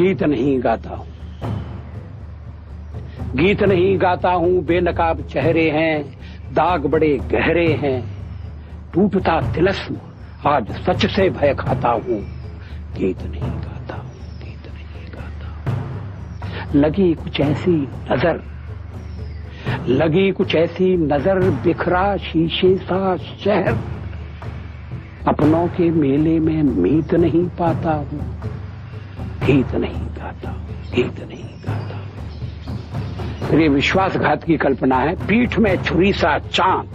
गीत नहीं गाता हूं, गीत नहीं गाता हूं, बेनकाब चेहरे हैं, दाग बड़े गहरे हैं, टूटता तिलस्म आज सच से भय खाता हूं। गीत नहीं गाता हूं, गीत नहीं गाता हूं। लगी कुछ ऐसी नजर, लगी कुछ ऐसी नजर, बिखरा शीशे सा शहर, अपनों के मेले में मीत नहीं पाता हूं। गीत नहीं गाता हूं, गीत नहीं गाता हूं। फिर ये विश्वासघात की कल्पना है। पीठ में छुरी सा चांद,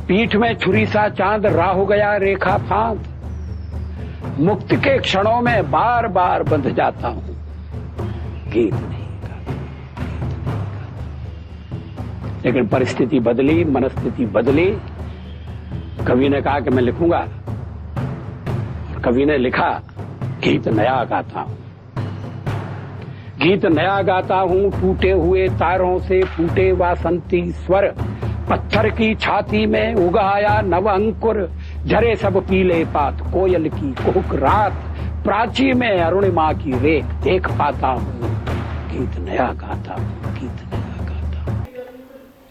पीठ में छुरी सा चांद, राह गया रेखा फांद, मुक्त के क्षणों में बार बार बंध जाता हूं। गीत नहीं गाता, लेकिन परिस्थिति बदली, मनस्थिति बदली। कवि ने कहा कि मैं लिखूंगा, और कवि ने लिखा, गीत नया गाता हूं, गीत नया गाता हूं, टूटे हुए तारों से फूटे वासंती स्वर, पत्थर की छाती में उगाया नव अंकुर, झरे सब पीले पात, कोयल की कुहुक रात, प्राची में अरुणिमा की रेख देख पाता हूं। गीत नया गाता हूं, गीत नया गाता हूं।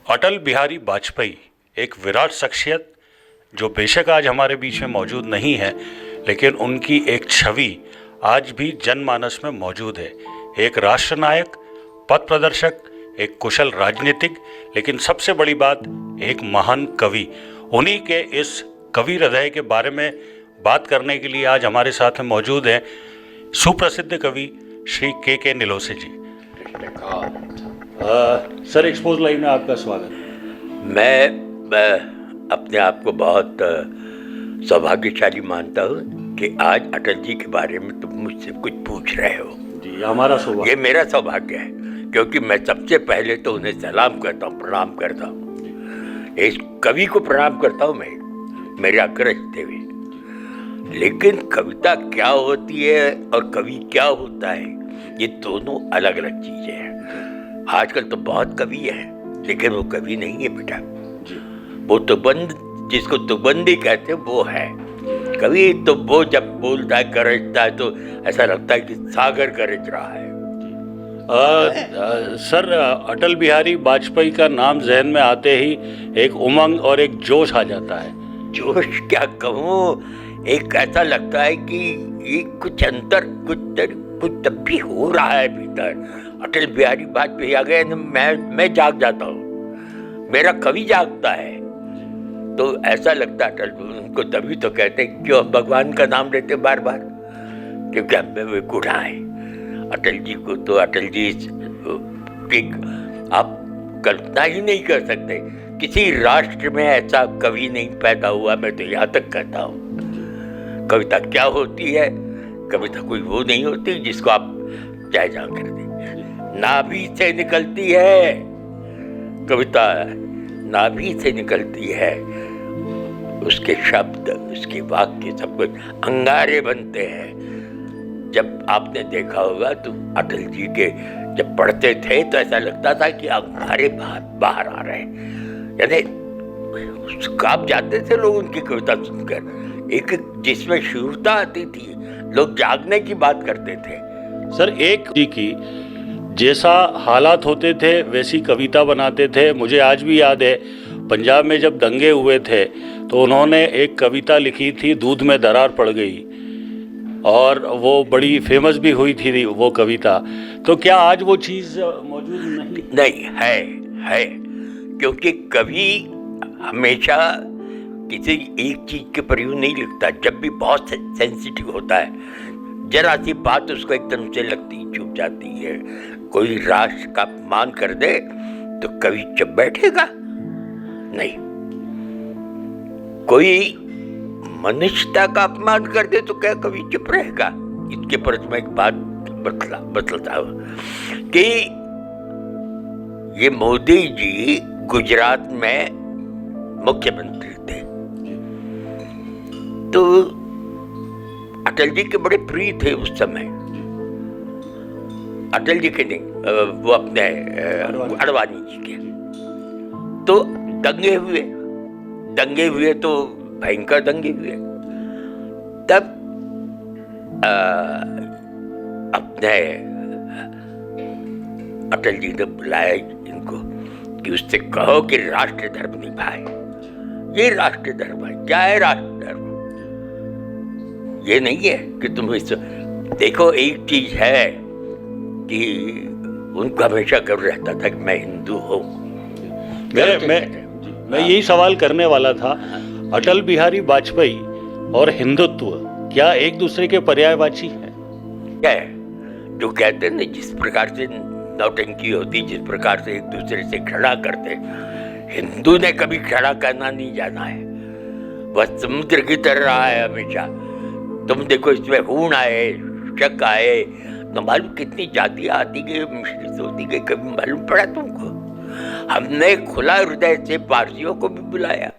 अटल बिहारी वाजपेयी एक विराट शख्सियत, जो बेशक आज हमारे बीच में मौजूद नहीं है, लेकिन उनकी एक छवि आज भी जनमानस में मौजूद है। एक राष्ट्र नायक, पथ प्रदर्शक, एक कुशल राजनीतिक, लेकिन सबसे बड़ी बात, एक महान कवि। उन्हीं के इस कवि हृदय के बारे में बात करने के लिए आज हमारे साथ में मौजूद हैं सुप्रसिद्ध कवि श्री के नीलोसे जी। सर, एक्सपोज लाइव में आपका स्वागत। मैं अपने आप को बहुत सौभाग्यशाली मानता हूँ कि आज अटल जी के बारे में तुम मुझसे कुछ पूछ रहे हो। जी, हमारा सौभाग्य, ये मेरा सौभाग्य है, क्योंकि मैं सबसे पहले तो उन्हें सलाम करता हूँ, प्रणाम करता हूँ। इस कवि को प्रणाम करता हूँ मैं, मेरे अग्रज देवी। लेकिन कविता क्या होती है और कवि क्या होता है, ये दोनों अलग अलग चीजें हैं। आजकल तो बहुत कवि है, लेकिन वो कवि नहीं है बेटा। वो तुकबंद, जिसको तुकबंदी कहते हैं, वो है कवि। तो वो जब बोलता है, गरजता है, तो ऐसा लगता है कि सागर गरज रहा है। सर, अटल बिहारी वाजपेयी का नाम जहन में आते ही एक उमंग और एक जोश आ जाता है। जोश क्या कहूँ, एक ऐसा लगता है कि ये कुछ अंतर, कुछ तब भी हो रहा है भीतर। अटल बिहारी वाजपेयी आ गए ना, मैं जाग जाता हूँ, मेरा कवि जागता है। तो ऐसा लगता है अटल, उनको तभी तो कहते हैं, क्यों भगवान का नाम लेते बार बार, क्योंकि अब वे बूढ़ा है। अटल जी को तो अटल जी आप कल्पना ही नहीं कर सकते। किसी राष्ट्र में ऐसा कवि नहीं पैदा हुआ, मैं तो यहाँ तक कहता हूँ। कविता क्या होती है? कविता कोई वो नहीं होती जिसको आप चाहे जहाँ कर दें। नाभि से निकलती है कविता, नाभि से निकलती है। उसके शब्द, उसके वाक्य, सब कुछ अंगारे बनते हैं। जब आपने देखा होगा तो अटल जी के जब पढ़ते थे तो ऐसा लगता था कि अंगारे बाहर आ रहे हैं, यानी कांप जाते थे लोग उनकी कविता सुनकर। एक जिसमें शूरता आती थी, लोग जागने की बात करते थे। सर, एक जी की जैसा हालात होते थे वैसी कविता बनाते थे। मुझे आज भी याद है, पंजाब में जब दंगे हुए थे तो उन्होंने एक कविता लिखी थी, दूध में दरार पड़ गई, और वो बड़ी फेमस भी हुई थी वो कविता। तो क्या आज वो चीज़ मौजूद नहीं है, क्योंकि कवि हमेशा किसी एक चीज के प्रयोग नहीं लिखता। जब भी बहुत सेंसिटिव होता है, जरा सी बात उसको एकदम से लगती, चुप जाती है। कोई राष्ट्र का अपमान कर दे तो कवि चुप बैठेगा? नहीं। कोई मनुष्यता का अपमान कर दे तो क्या कवि चुप रहेगा? इसके पर मैं एक बात बतलाता हूँ कि ये मोदी जी गुजरात में मुख्यमंत्री थे, तो अटल जी के बड़े प्रिय थे उस समय। अटल जी के नहीं, वो अपने अडवाणी जी के। तो दंगे हुए तो भयंकर दंगे हुए। तब अपने अटल जी ने बुलाया इनको कि उससे कहो कि राष्ट्र धर्म निभाए। ये राष्ट्र धर्म है। क्या है राष्ट्र धर्म? ये नहीं है कि तुम इस देखो, एक चीज है कि उनको हमेशा गर्व रहता था कि मैं हिंदू हूँ। मैं यही सवाल करने वाला था। अटल बिहारी वाजपेयी और हिंदुत्व क्या एक दूसरे के पर्यायवाची है? क्या है जो कहते हैं ना, जिस प्रकार से नौटंकी होती, जिस प्रकार से एक दूसरे से खड़ा करते, हिंदू ने कभी खड़ा करना नहीं जाना है। वह समुद्र की तरह रहा है हमेशा। तुम देखो, इसमें हूण आए, शक आए, तो मालूम कितनी जातियां आती गई, मिश्रित होती गई, कभी मालूम पड़ा तुमको? हमने खुला हृदय से पारसियों को भी बुलाया।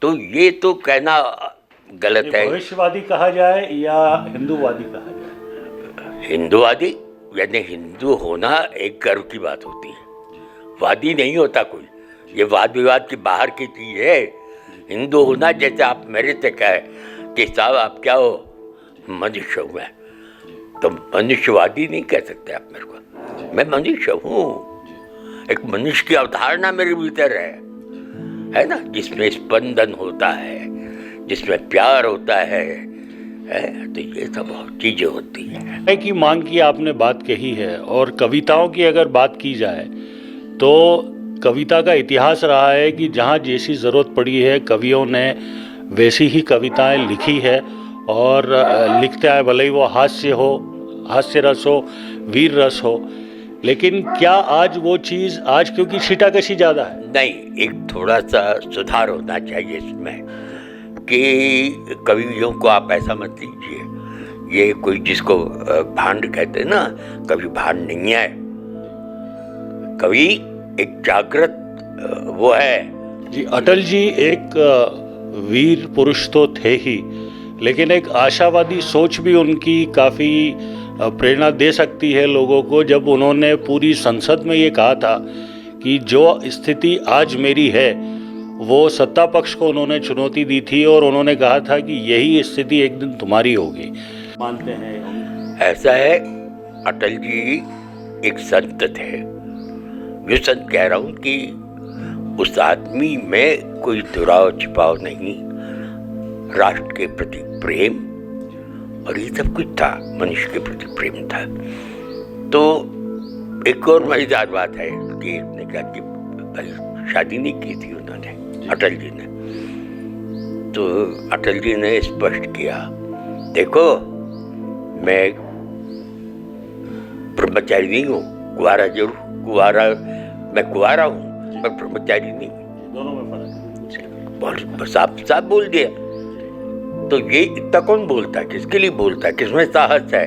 तो ये तो कहना गलत है। भविष्यवादी कहा जाए या हिंदूवादी कहा जाए? हिंदूवादी यानी हिंदू होना एक गर्व की बात होती है। वादी नहीं होता कोई। ये वाद विवाद की बाहर की चीज है। हिंदू होना, जैसे आप मेरे से कहे कि साहब आप क्या हो, मनुष्य हूँ मैं, तो मनुष्यवादी नहीं कह सकते आप मेरे को। मैं मनुष्य हूँ। एक मनुष्य की अवधारणा मेरे भीतर है ना, जिसमें स्पंदन होता है, जिसमें प्यार होता है। तो ये सब बहुत चीजें होती हैं। की मांग की आपने बात कही है, और कविताओं की अगर बात की जाए तो कविता का इतिहास रहा है कि जहाँ जैसी ज़रूरत पड़ी है कवियों ने वैसी ही कविताएं लिखी है और लिखते आए, भले ही वो हास्य रस हो, वीर रस हो। लेकिन क्या आज वो चीज़, आज क्योंकि छीटाकशी ज़्यादा है? नहीं, एक थोड़ा सा सुधार होना चाहिए इसमें कि कवियों को आप ऐसा मत लीजिए। ये कोई जिसको भांड कहते हैं ना, कवि भांड नहीं है। कवि एक जागृत वो है जी। अटल जी एक वीर पुरुष तो थे ही, लेकिन एक आशावादी सोच भी उनकी काफ़ी प्रेरणा दे सकती है लोगों को, जब उन्होंने पूरी संसद में ये कहा था कि जो स्थिति आज मेरी है वो सत्ता पक्ष को उन्होंने चुनौती दी थी, और उन्होंने कहा था कि यही स्थिति एक दिन तुम्हारी होगी। मानते हैं ऐसा है। अटल जी एक संत थे। मैं संत कह रहा हूँ कि उस आदमी में कोई दुराव छिपाव नहीं, राष्ट्र के प्रति प्रेम और ये सब कुछ था, मनुष्य के प्रति प्रेम था। तो एक और मजेदार बात है कि एक ने कहा कि भाई शादी नहीं की थी उन्होंने, अटल जी ने। तो अटल जी ने स्पष्ट किया, देखो मैं ब्रह्मचारी नहीं हूँ, कुंवारा जरूर, मैं कुंवारा हूँ पर ब्रह्मचारी नहीं हूँ। दोनों में फर्क है। बहुत साफ बोल दिया। तो ये इतना कौन बोलता है? किसके लिए बोलता है? किसमें साहस है?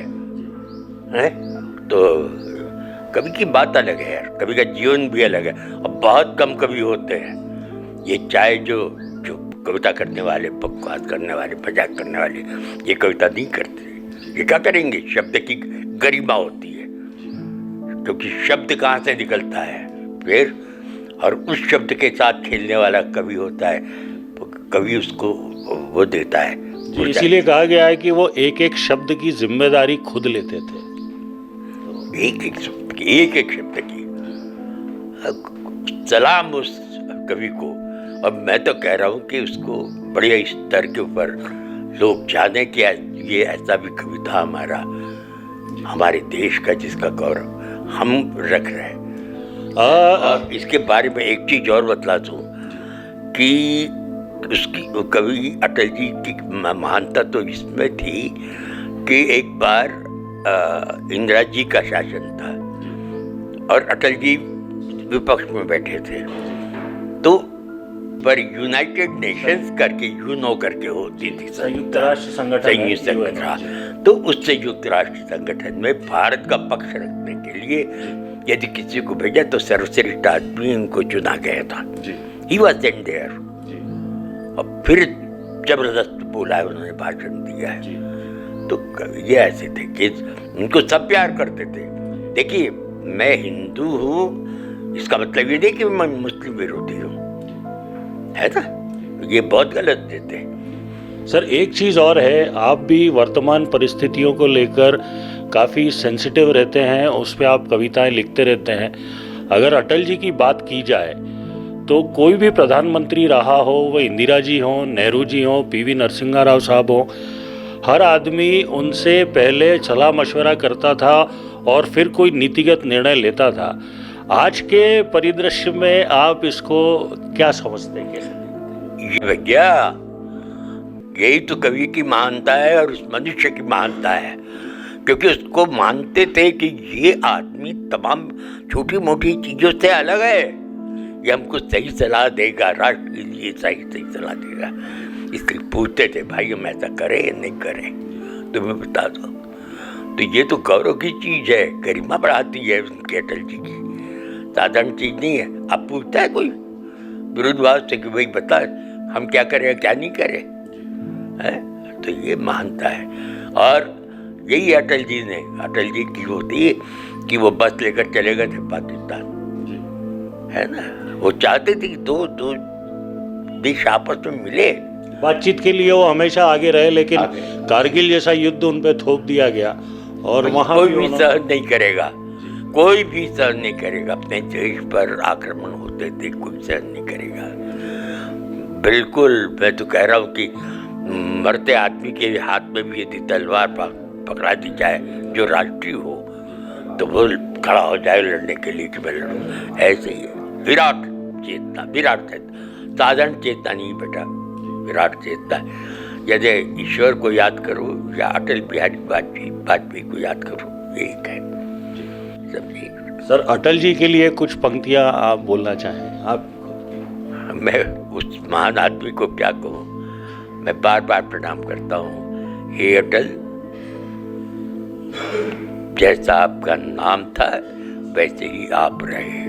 तो कवि की बात अलग है यार, कवि का जीवन भी अलग है। अब बहुत कम कवि होते हैं ये, चाहे जो कविता करने वाले, बकवास करने वाले, मजाक करने वाले, ये कविता नहीं करते। ये क्या करेंगे? शब्द की गरिमा होती है, क्योंकि शब्द कहाँ से निकलता है फिर, और उस शब्द के साथ खेलने वाला कवि होता है। कवि उसको वो देता है। इसीलिए कहा गया है कि वो एक एक शब्द की जिम्मेदारी खुद लेते थे। एक एक शब्द की सलाम उस कवि को। अब मैं तो कह रहा हूँ कि उसको बड़े स्तर के ऊपर लोग जाने कि ये ऐसा भी कवि था हमारा, हमारे देश का, जिसका गौरव हम रख रहे हैं। और इसके बारे में एक चीज और बतला दूं कि उसकी कवि अटल जी की महानता तो इसमें थी कि एक बार इंदिरा जी का शासन था और अटल जी विपक्ष में बैठे थे। तो पर यूनाइटेड नेशंस करके, यूनो करके होती थी, संयुक्त राष्ट्र संगठन। तो उस संयुक्त राष्ट्र संगठन में भारत का पक्ष रखने के लिए यदि किसी को भेजा तो सर्वश्रेष्ठ आदमी उनको चुना गया था। He was sent there. और फिर जबरदस्त बोला है उन्होंने, भाषण दिया है। तो ये ऐसे थे कि उनको सब प्यार करते थे। देखिए, मैं हिंदू हूँ इसका मतलब ये नहीं कि मैं मुस्लिम विरोधी हूँ, है ना? ये बहुत गलत देते हैं। सर, एक चीज़ और है, आप भी वर्तमान परिस्थितियों को लेकर काफ़ी सेंसिटिव रहते हैं, उस पर आप कविताएं लिखते रहते हैं। अगर अटल जी की बात की जाए तो कोई भी प्रधानमंत्री रहा हो, वो इंदिरा जी हों, नेहरू जी हों, पीवी नरसिम्हा राव साहब हों, हर आदमी उनसे पहले सलाह मशवरा करता था और फिर कोई नीतिगत निर्णय लेता था। आज के परिदृश्य में आप इसको क्या समझते हैं, कैसे? ये भैया, यही तो कवि की महानता है और उस मनुष्य की महानता है, क्योंकि उसको मानते थे कि ये आदमी तमाम छोटी मोटी चीजों से अलग है, ये हमको सही सलाह देगा, राष्ट्र के लिए सही सलाह देगा। इसलिए पूछते थे, भाई हम ऐसा करें या नहीं करें, तुम्हें बता दो। तो ये तो गौरव की चीज है, गरिमा बढ़ाती है उनके अटल जी की, साधारण चीज नहीं है। अब पूछता है कोई विरोधवाद से कि भाई बता हम क्या करें क्या नहीं करें, है? तो ये मानता है। और यही अटल जी की होती है कि वो बस लेकर चले गए थे पाकिस्तान, है ना। वो चाहते थे कि दो देश आपस में मिले, बातचीत के लिए वो हमेशा आगे रहे, लेकिन कारगिल जैसा युद्ध उन पे थोप दिया गया और वहाँ कोई भी सहन नहीं करेगा, कोई भी सहन नहीं करेगा। अपने देश पर आक्रमण होते थे, कोई सहन नहीं करेगा। बिल्कुल, मैं तो कह रहा हूँ कि मरते आदमी के हाथ में भी यदि तलवार पकड़ा दी जाए जो राष्ट्रीय हो, तो वो खड़ा हो जाए लड़ने के लिए कि मैं लड़ूं। ऐसे ही है विराट चेतना, साधारण चेतना नहीं बेटा, विराट चेतना। यदि ईश्वर को याद करो या अटल बिहारी वाजपेयी को याद करो, एक है। समझिए सर, अटल जी के लिए कुछ पंक्तियां आप बोलना चाहें? आप मैं उस महान आदमी को क्या कहूँ, मैं बार बार प्रणाम करता हूँ। हे अटल, जैसा आपका नाम था वैसे ही आप रहे,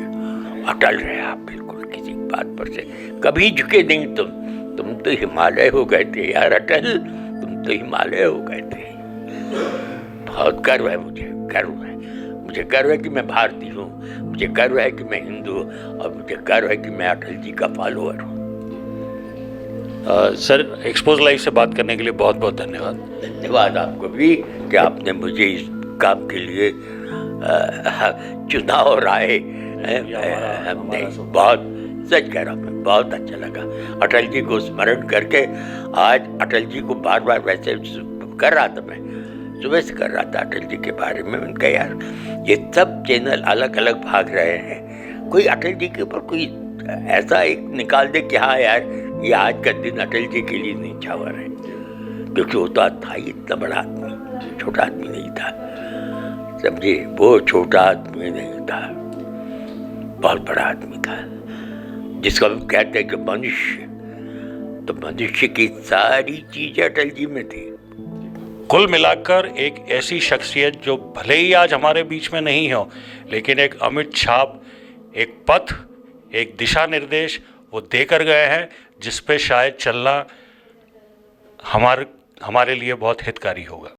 अटल रहे आप, बिल्कुल किसी बात पर से कभी झुके नहीं। तुम तो हिमालय हो गए थे यार अटल, तुम तो हिमालय हो गए थे। बहुत गर्व है, मुझे गर्व है कि मैं भारतीय हूँ, मुझे गर्व है कि मैं हिंदू हूँ, और मुझे गर्व है कि मैं अटल जी का फॉलोअर हूँ। सर, एक्सपोज लाइव से बात करने के लिए बहुत बहुत धन्यवाद। धन्यवाद आपको भी कि आपने मुझे इस काम के लिए चुना और आए। हमने बहुत, सच कह रहा हूँ मैं, बहुत अच्छा लगा अटल जी को स्मरण करके। आज अटल जी को बार बार वैसे कर रहा था, मैं सुबह से कर रहा था अटल जी के बारे में। उनका यार ये सब चैनल अलग अलग भाग रहे हैं, कोई अटल जी के ऊपर कोई ऐसा एक निकाल दे कि हाँ यार ये आज का दिन अटल जी के लिए न्यौछावर है, क्योंकि वो तो था ही इतना बड़ा आदमी, छोटा आदमी नहीं था। समझिए, वो छोटा आदमी नहीं था, बहुत बड़ा आदमी था, जिसको हम कहते हैं कि मनुष्य, तो मनुष्य की सारी चीजें अटल जी में थी। कुल मिलाकर एक ऐसी शख्सियत जो भले ही आज हमारे बीच में नहीं हो, लेकिन एक अमिट छाप, एक पथ, एक दिशा निर्देश वो देकर गए हैं, जिस पे शायद चलना हमारे लिए बहुत हितकारी होगा।